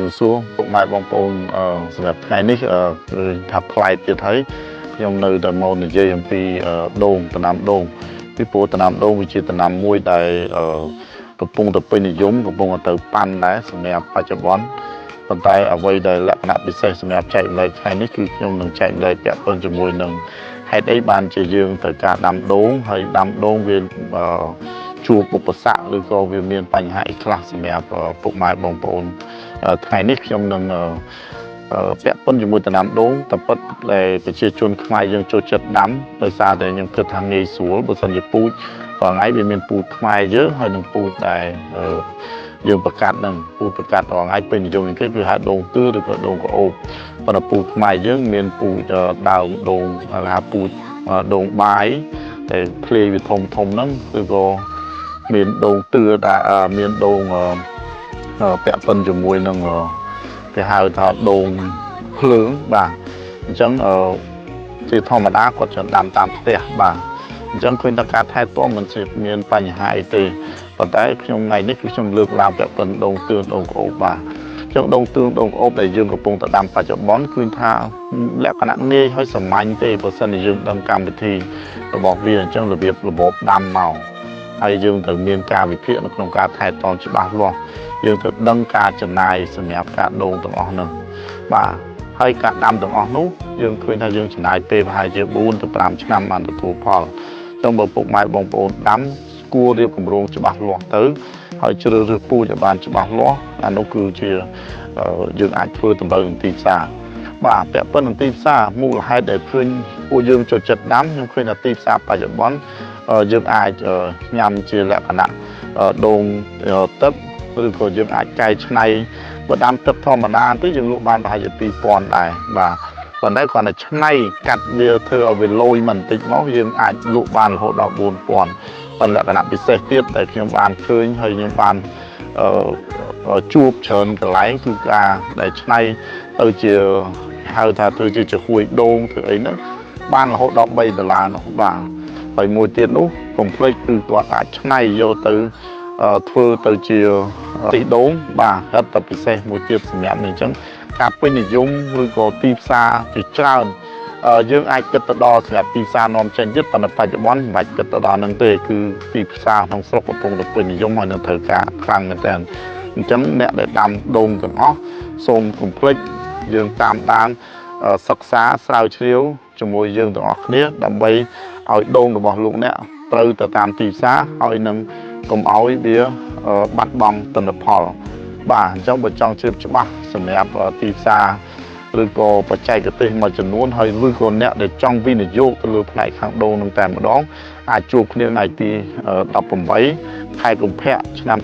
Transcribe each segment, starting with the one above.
ជំសួរពុកម៉ែបងប្អូនសម្រាប់ថ្ងៃនេះគឺថាផ្លែទៀតហើយខ្ញុំនៅតែមកនិយាយអំពីដូងដំណាំដូងពីព្រោះដំណាំដូងវាជាដំណាំមួយដែលកំពុងតែពេញនិយមកំពុងតែប៉ាន់ដែរសម្រាប់បច្ចុប្បន្នប៉ុន្តែអ្វីដែលលក្ខណៈពិសេសសម្រាប់ចែកម្លែកថ្ងៃនេះគឺខ្ញុំនឹងចែកម្លែកពាក់ព័ន្ធជាមួយនឹងហេតុអីបានជាយើងត្រូវការដាំដូងហើយដាំដូងវាជួបឧបសគ្គឬក៏វាមានបញ្ហាអីខ្លះសម្រាប់ពុកម៉ែបងប្អូនថ្ងៃនេះខ្ញុំនឹងពាក់ព័ន្ធជាមួយដំណាំដូងតែពិតដែលប្រជាជនខ្មែរយើងចូលចិត្តដាំដោយសារតែខ្ញុំគិតថាងាយស្រួលបើសិនជាពូជរាល់ថ្ងៃវាមានពូជខ្មែរយើងហើយនឹងពូជដែលយើងប្រកាសនឹងពូជប្រកាសរាល់ថ្ងៃពេញនិយមគេគឺហៅដូងទឿឬក៏ដូងក្អូបប៉ុន្តែពូជខ្មែរយើងមានពូជដើមដូងហៅពូជដូងបាយតែភ្លេវាធំហ្នឹងឬក៏មានដូងទឿដែលមានដូងពាក់ព័ន្ធជាមួយនឹងគេហៅថាដូងភ្លើងបាទអញ្ចឹងជាធម្មតាគាត់จะដាំតាមផ្ទះបាទអញ្ចឹងឃើញថាការថែទាំមិនមានបញ្ហាអីទេប៉ុន្តែខ្ញុំថ្ងៃនេះគឺខ្ញុំលើកឡើងពាក់ព័ន្ធដូងទឿដូងក្អូបបាទអញ្ចឹងដូងទឿដូងក្អូបដែលយើងកំពុងតែដាំបច្ចុប្បន្នគឺថាលក្ខណៈងាយហើយសាមញ្ញទេបើសិនជាយើងដឹងកម្មវិធីរបស់វាអញ្ចឹងរបៀបរបបដាំមកហើយយើងត្រូវមានការវិភាគនៅក្នុងការថែទាំច្បាស់លាស់យើងត្រូវដឹងការចំណាយសម្រាប់ការដូងទាំងអស់ហ្នឹងបាទហើយការដាំទាំងអស់នោះយើងឃើញថាយើងចំណាយពេលប្រហែលជា4ទៅ5ឆ្នាំបានទទួលផលចឹងបើពុកម៉ែបងប្អូនដាំគួររៀបគម្រោងច្បាស់លាស់ទៅហើយជ្រើសរើសពូជឲ្យបានច្បាស់លាស់អានោះគឺជាយើងអាចធ្វើតម្រូវនឹងទីផ្សារបាទពាក់ព័ន្ធនឹងទីផ្សារមូលហេតុដែលឃើញពួកយើងចូលចិត្តដាំខ្ញុំឃើញថាទីផ្សារបច្ចុប្បន្នយើងអាចញ៉ាំជាលក្ខណៈដូងទឹកឬក៏យើងអាចកែច្នៃបើដាំទឹកធម្មតាទៅយើងលក់បានប្រហែលជា2000ដែរបាទប៉ុន្តែគ្រាន់តែច្នៃកាត់វាធ្វើឲ្យវាលយមិនបន្តិចមកយើងអាចលក់បានរហូតដល់4000ប៉ុន្តែលក្ខណៈពិសេសទៀតដែលខ្ញុំបានឃើញហើយខ្ញុំបានជួបច្រើនកន្លែងគឺការដែលច្នៃទៅជាហៅថាធ្វើជាហួយដូងធ្វើអីហ្នឹងបានរហូតដល់$3នោះបាទហើយមួយទៀតនោះកុំភ្លេចគឺគាត់អាចច្នៃយកទៅធ្វើទៅជាទីដូងបាទហិតតែពិសេសមួយទៀតសម្រាប់នេះអញ្ចឹងការពេញនិយមឬក៏ទីផ្សារជាច្រើនយើងអាចគិតទៅដល់សម្រាប់ទីផ្សារនាំចេញទៀតប៉ុន្តែបច្ចុប្បន្នមិនបាច់គិតទៅដល់ហ្នឹងទេគឺទីផ្សារក្នុងស្រុកកំពុងតែពេញនិយមហើយនឹងត្រូវការខ្លាំងមែនទែនអញ្ចឹងអ្នកដែលដាំដូងទាំងអស់សូមកុំភ្លេចយើងតាមដានសិក្សាស្រាវជ្រាវជាមួយយើងទាំងអស់គ្នាដើម្បីឲ្យដូងរបស់លោកអ្នកត្រូវទៅតាមទីផ្សារហើយនឹងកុំឲ្យវាបាត់បង់ទិន្នផលបាទអញ្ចឹងបើចង់ជ្រាបច្បាស់សម្រាប់ទីផ្សារឬក៏បច្ចេកទេសមួយចំនួនហើយឬក៏អ្នកដែលចង់វិនិយោគទៅលើផ្នែកខាងដូងនឹងតែម្ដងអាចជួបគ្នាថ្ងៃទី18ខែកុម្ភៈឆ្នាំ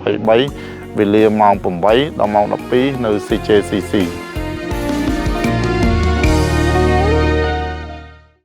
2023វេលាម៉ោង8ដល់ម៉ោង12នៅ CJCC